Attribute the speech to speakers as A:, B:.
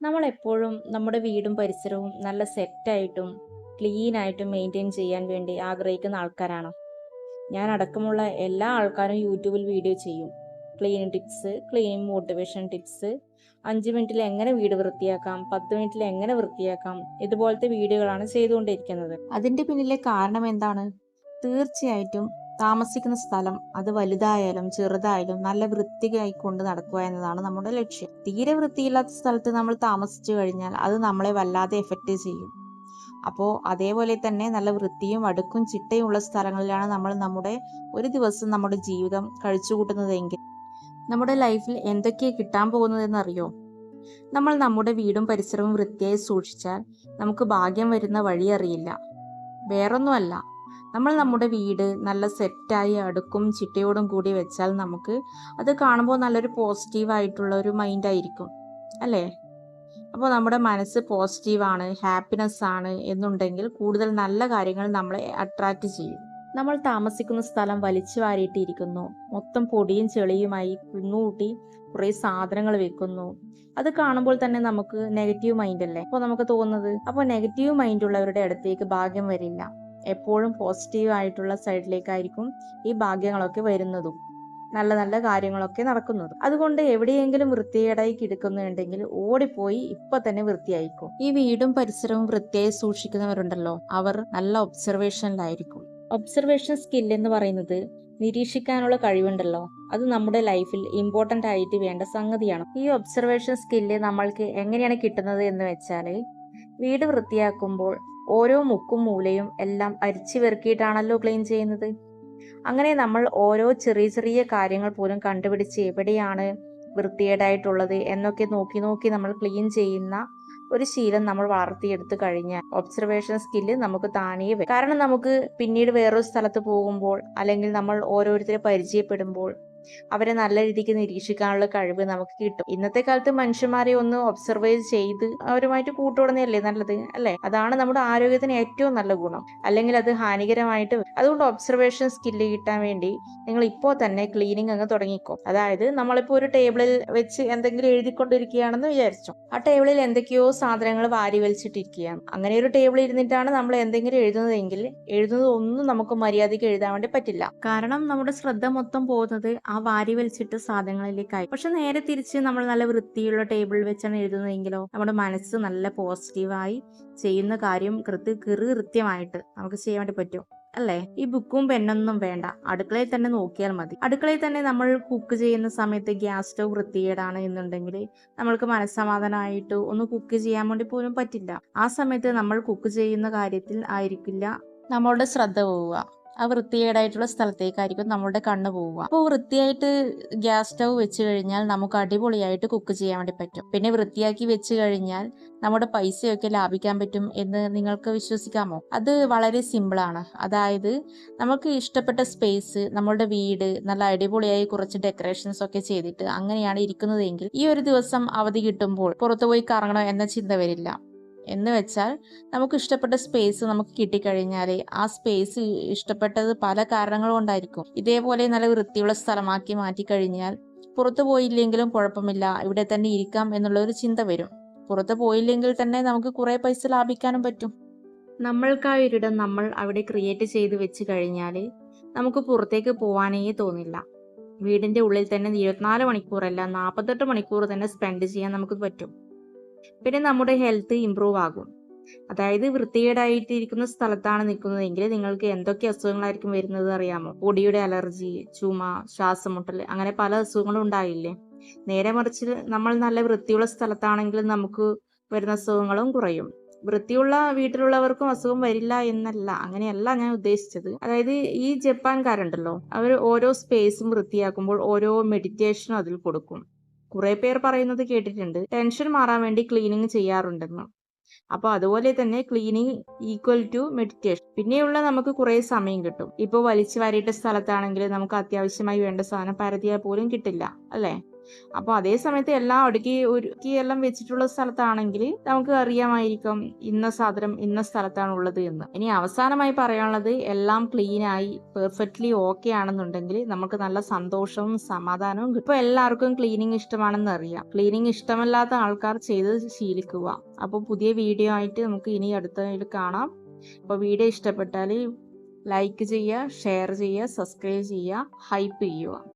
A: നമ്മളെപ്പോഴും നമ്മുടെ വീടും പരിസരവും നല്ല സെറ്റായിട്ടും ക്ലീനായിട്ടും മെയിൻറ്റെയിൻ ചെയ്യാൻ വേണ്ടി ആഗ്രഹിക്കുന്ന ആൾക്കാരാണ്. ഞാൻ അടക്കമുള്ള എല്ലാ ആൾക്കാരും യൂട്യൂബിൽ വീഡിയോ ചെയ്യും. Cleaning tips, cleaning motivation tips, 5 മിനിറ്റിൽ എങ്ങനെ വീട് വൃത്തിയാക്കാം, 10 മിനിറ്റിൽ എങ്ങനെ വൃത്തിയാക്കാം, ഇതുപോലത്തെ വീഡിയോകളാണ് ചെയ്തുകൊണ്ടിരിക്കുന്നത്. അതിൻ്റെ പിന്നിലെ കാരണം എന്താണ്? തീർച്ചയായിട്ടും താമസിക്കുന്ന സ്ഥലം അത് വലുതായാലും ചെറുതായാലും നല്ല വൃത്തിയായി കൊണ്ട് നടക്കുക എന്നതാണ് നമ്മുടെ ലക്ഷ്യം. തീരെ വൃത്തിയില്ലാത്ത സ്ഥലത്ത് നമ്മൾ താമസിച്ചു കഴിഞ്ഞാൽ അത് നമ്മളെ വല്ലാതെ എഫക്റ്റ് ചെയ്യും. അപ്പോൾ അതേപോലെ തന്നെ നല്ല വൃത്തിയും അടുക്കും ചിട്ടയും ഉള്ള സ്ഥലങ്ങളിലാണ് നമ്മൾ ഒരു ദിവസം നമ്മുടെ ജീവിതം കഴിച്ചുകൂട്ടുന്നതെങ്കിൽ നമ്മുടെ ലൈഫിൽ എന്തൊക്കെയാണ് കിട്ടാൻ പോകുന്നതെന്ന് അറിയോ? നമ്മൾ നമ്മുടെ വീടും പരിസരവും വൃത്തിയായി സൂക്ഷിച്ചാൽ നമുക്ക് ഭാഗ്യം വരുന്ന വഴി അറിയില്ല. വേറൊന്നുമല്ല, നമ്മൾ നമ്മുടെ വീട് നല്ല സെറ്റായി അടുക്കും ചിട്ടയോടും കൂടി വെച്ചാൽ നമുക്ക് അത് കാണുമ്പോൾ നല്ലൊരു പോസിറ്റീവായിട്ടുള്ള ഒരു മൈൻഡായിരിക്കും അല്ലേ? അപ്പോൾ നമ്മുടെ മനസ്സ് പോസിറ്റീവാണ്, ഹാപ്പിനെസ് ആണ് എന്നുണ്ടെങ്കിൽ കൂടുതൽ നല്ല കാര്യങ്ങൾ നമ്മളെ അട്രാക്റ്റ് ചെയ്യും. നമ്മൾ താമസിക്കുന്ന സ്ഥലം വലിച്ചു വാരിയിട്ടിരിക്കുന്നു, മൊത്തം പൊടിയും ചെളിയുമായി കുന്നുകൂട്ടി കുറേ സാധനങ്ങൾ വെക്കുന്നു. അത് കാണുമ്പോൾ തന്നെ നമുക്ക് നെഗറ്റീവ് മൈൻഡ് അല്ലേ അപ്പോൾ നമുക്ക് തോന്നുന്നത്. അപ്പോൾ നെഗറ്റീവ് മൈൻഡ് ഉള്ളവരുടെ അടുത്തേക്ക് ഭാഗ്യം വരില്ല. എപ്പോഴും പോസിറ്റീവ് ആയിട്ടുള്ള സൈഡിലേക്കായിരിക്കും ഈ ഭാഗ്യങ്ങളൊക്കെ വരുന്നതും നല്ല നല്ല കാര്യങ്ങളൊക്കെ നടക്കുന്നതും. അതുകൊണ്ട് എവിടെയെങ്കിലും വൃത്തികേടായി കിടക്കുന്നുണ്ടെങ്കിൽ ഓടിപ്പോയി ഇപ്പൊ തന്നെ വൃത്തിയായിക്കും. ഈ വീടും പരിസരവും വൃത്തിയായി സൂക്ഷിക്കുന്നവരുണ്ടല്ലോ, അവർ നല്ല ഒബ്സർവേഷനിലായിരിക്കും. ഒബ്സർവേഷൻ സ്കിൽ എന്ന് പറയുന്നത് നിരീക്ഷിക്കാനുള്ള കഴിവുണ്ടല്ലോ, അത് നമ്മുടെ ലൈഫിൽ ഇമ്പോർട്ടൻ്റ് ആയിട്ട് വേണ്ട സംഗതിയാണ്. ഈ ഒബ്സർവേഷൻ സ്കില്ല് നമ്മൾക്ക് എങ്ങനെയാണ് കിട്ടുന്നത് എന്ന് വെച്ചാൽ, വീട് വൃത്തിയാക്കുമ്പോൾ ഓരോ മുക്കും മൂലയും എല്ലാം അരിച്ചു വെറുക്കിയിട്ടാണല്ലോ ക്ലീൻ ചെയ്യുന്നത്. അങ്ങനെ നമ്മൾ ഓരോ ചെറിയ ചെറിയ കാര്യങ്ങൾ പോലും കണ്ടുപിടിച്ച് എവിടെയാണ് വൃത്തികേടായിട്ടുള്ളത് എന്നൊക്കെ നോക്കി നോക്കി നമ്മൾ ക്ലീൻ ചെയ്യുന്ന ഒരു ശീലം നമ്മൾ വളർത്തിയെടുത്തു കഴിഞ്ഞാൽ ഒബ്സർവേഷൻ സ്കില്ല് നമുക്ക് താനേ വരും. കാരണം നമുക്ക് പിന്നീട് വേറൊരു സ്ഥലത്ത് പോകുമ്പോൾ അല്ലെങ്കിൽ നമ്മൾ ഓരോരുത്തരെ പരിചയപ്പെടുമ്പോൾ അവരെ നല്ല രീതിക്ക് നിരീക്ഷിക്കാനുള്ള കഴിവ് നമുക്ക് കിട്ടും. ഇന്നത്തെ കാലത്ത് മനുഷ്യന്മാരെ ഒന്ന് ഒബ്സർവ് ചെയ്ത് അവരുമായിട്ട് കൂട്ടുകൂടുന്നതല്ലേ നല്ലത് അല്ലേ? അതാണ് നമ്മുടെ ആരോഗ്യത്തിന് ഏറ്റവും നല്ല ഗുണം. അല്ലെങ്കിൽ അത് ഹാനികരമായിട്ട് വരും. അതുകൊണ്ട് ഒബ്സർവേഷൻ സ്കില്ല് കിട്ടാൻ വേണ്ടി നിങ്ങൾ ഇപ്പോൾ തന്നെ ക്ലീനിങ് അങ്ങ് തുടങ്ങിക്കോ. അതായത് നമ്മളിപ്പോൾ ഒരു ടേബിളിൽ വെച്ച് എന്തെങ്കിലും എഴുതിക്കൊണ്ടിരിക്കുകയാണെന്ന് വിചാരിച്ചു. ആ ടേബിളിൽ എന്തൊക്കെയോ സാധനങ്ങൾ വാരി വലിച്ചിട്ടിരിക്കുകയാണ്. അങ്ങനെ ഒരു ടേബിളിൽ ഇരുന്നിട്ടാണ് നമ്മൾ എന്തെങ്കിലും എഴുതുന്നതെങ്കിൽ എഴുതുന്നത് ഒന്നും നമുക്ക് മര്യാദയ്ക്ക് എഴുതാൻ വേണ്ടി പറ്റില്ല. കാരണം നമ്മുടെ ശ്രദ്ധ മൊത്തം പോകുന്നത് ആ വാരി വലിച്ചിട്ട് സാധനങ്ങളിലേക്കായി. പക്ഷെ നേരെ തിരിച്ച് നമ്മൾ നല്ല വൃത്തിയുള്ള ടേബിളിൽ വെച്ചാണ് എഴുതുന്നതെങ്കിലോ നമ്മുടെ മനസ്സ് നല്ല പോസിറ്റീവായി ചെയ്യുന്ന കാര്യം കൃത്യമായിട്ട് നമുക്ക് ചെയ്യാൻ വേണ്ടി പറ്റും അല്ലേ? ഈ ബുക്കും പെന്നൊന്നും വേണ്ട, അടുക്കളയിൽ തന്നെ നോക്കിയാൽ മതി. അടുക്കളയിൽ തന്നെ നമ്മൾ കുക്ക് ചെയ്യുന്ന സമയത്ത് ഗ്യാസ് സ്റ്റവ് വൃത്തികേടാണ് എന്നുണ്ടെങ്കിൽ നമ്മൾക്ക് മനസ്സമാധാനമായിട്ട് ഒന്ന് കുക്ക് ചെയ്യാൻ വേണ്ടി പോലും പറ്റില്ല. ആ സമയത്ത് നമ്മൾ കുക്ക് ചെയ്യുന്ന കാര്യത്തിൽ ആയിരിക്കില്ല നമ്മളുടെ ശ്രദ്ധ പോവുക, ആ വൃത്തികേടായിട്ടുള്ള സ്ഥലത്തേക്കായിരിക്കും നമ്മളുടെ കണ്ണ് പോവുക. അപ്പോൾ വൃത്തിയായിട്ട് ഗ്യാസ് സ്റ്റവ് വെച്ച് കഴിഞ്ഞാൽ നമുക്ക് അടിപൊളിയായിട്ട് കുക്ക് ചെയ്യാൻ വേണ്ടി പറ്റും. പിന്നെ വൃത്തിയാക്കി വെച്ച് കഴിഞ്ഞാൽ നമ്മുടെ പൈസയൊക്കെ ലാഭിക്കാൻ പറ്റും എന്ന് നിങ്ങൾക്ക് വിശ്വസിക്കാമോ? അത് വളരെ സിമ്പിളാണ്. അതായത് നമുക്ക് ഇഷ്ടപ്പെട്ട സ്പേസ്, നമ്മളുടെ വീട് നല്ല അടിപൊളിയായി കുറച്ച് ഡെക്കറേഷൻസ് ഒക്കെ ചെയ്തിട്ട് അങ്ങനെയാണ് ഇരിക്കുന്നതെങ്കിൽ ഈ ഒരു ദിവസം അവധി കിട്ടുമ്പോൾ പുറത്തുപോയി കറങ്ങണം എന്ന ചിന്ത വരില്ല. എന്ന് വെച്ചാൽ നമുക്ക് ഇഷ്ടപ്പെട്ട സ്പേസ് നമുക്ക് കിട്ടിക്കഴിഞ്ഞാൽ ആ സ്പേസ് ഇഷ്ടപ്പെട്ടത് പല കാരണങ്ങൾ കൊണ്ടായിരിക്കും. ഇതേപോലെ നല്ല വൃത്തിയുള്ള സ്ഥലമാക്കി മാറ്റിക്കഴിഞ്ഞാൽ പുറത്തു പോയില്ലെങ്കിലും കുഴപ്പമില്ല, ഇവിടെ തന്നെ ഇരിക്കാം എന്നുള്ള ഒരു ചിന്ത വരും. പുറത്ത് പോയില്ലെങ്കിൽ തന്നെ നമുക്ക് കുറെ പൈസ ലാഭിക്കാനും പറ്റും. നമ്മൾക്കായൊരിടം നമ്മൾ അവിടെ ക്രിയേറ്റ് ചെയ്ത് വെച്ച് കഴിഞ്ഞാൽ നമുക്ക് പുറത്തേക്ക് പോകാനേ തോന്നില്ല. വീടിന്റെ ഉള്ളിൽ തന്നെ 24 മണിക്കൂറല്ല 48 മണിക്കൂർ തന്നെ സ്പെൻഡ് ചെയ്യാൻ നമുക്ക് പറ്റും. പിന്നെ നമ്മുടെ ഹെൽത്ത് ഇംപ്രൂവ് ആകും. അതായത് വൃത്തികേടായിട്ടിരിക്കുന്ന സ്ഥലത്താണ് നിൽക്കുന്നതെങ്കിൽ നിങ്ങൾക്ക് എന്തൊക്കെ അസുഖങ്ങളായിരിക്കും വരുന്നത് അറിയാമോ? പൊടിയുടെ അലർജി, ചുമ, ശ്വാസമുട്ടൽ, അങ്ങനെ പല അസുഖങ്ങളും ഉണ്ടായില്ലേ? നേരെ മറിച്ച് നമ്മൾ നല്ല വൃത്തിയുള്ള സ്ഥലത്താണെങ്കിൽ നമുക്ക് വരുന്ന അസുഖങ്ങളും കുറയും. വൃത്തിയുള്ള വീട്ടിലുള്ളവർക്കും അസുഖം വരില്ല എന്നല്ല, അങ്ങനെയല്ല ഞാൻ ഉദ്ദേശിച്ചത്. അതായത് ഈ ജപ്പാൻകാരുണ്ടല്ലോ, അവർ ഓരോ സ്പേസും വൃത്തിയാക്കുമ്പോൾ ഓരോ മെഡിറ്റേഷനും അതിൽ കൊടുക്കും. കുറെ പേർ പറയുന്നത് കേട്ടിട്ടുണ്ട്, ടെൻഷൻ മാറാൻ വേണ്ടി ക്ലീനിങ് ചെയ്യാറുണ്ടെന്ന്. അപ്പൊ അതുപോലെ തന്നെ ക്ലീനിങ് ഈക്വൽ ടു മെഡിറ്റേഷൻ. പിന്നെയുള്ള നമുക്ക് കുറെ സമയം കിട്ടും. ഇപ്പൊ വലിച്ചു വാരിയിട്ട സ്ഥലത്താണെങ്കിൽ നമുക്ക് അത്യാവശ്യമായി വേണ്ട സാധനം പരതിയാൽ പോലും കിട്ടില്ല അല്ലേ? അപ്പോൾ അതേ സമയത്ത് എല്ലാം അടുക്കി ഒരുക്കി എല്ലാം വെച്ചിട്ടുള്ള സ്ഥലത്താണെങ്കിൽ നമുക്ക് അറിയാമായിരിക്കും ഇന്ന സാധനം ഇന്ന സ്ഥലത്താണ് ഉള്ളത് എന്ന്. ഇനി അവസാനമായി പറയാനുള്ളത്, എല്ലാം ക്ലീനായി പെർഫെക്റ്റ്ലി ഓക്കെ ആണെന്നുണ്ടെങ്കിൽ നമുക്ക് നല്ല സന്തോഷവും സമാധാനവും കിട്ടും. ഇപ്പോൾ എല്ലാവർക്കും ക്ലീനിങ് ഇഷ്ടമാണെന്ന് അറിയാം. ക്ലീനിങ് ഇഷ്ടമല്ലാത്ത ആൾക്കാർ ചെയ്ത് ശീലിക്കുക. അപ്പോൾ പുതിയ വീഡിയോ ആയിട്ട് നമുക്ക് ഇനി അടുത്തതിൽ കാണാം. അപ്പോൾ വീഡിയോ ഇഷ്ടപ്പെട്ടാൽ ലൈക്ക് ചെയ്യുക, ഷെയർ ചെയ്യുക, സബ്സ്ക്രൈബ് ചെയ്യുക, ഹൈപ്പ് ചെയ്യുക.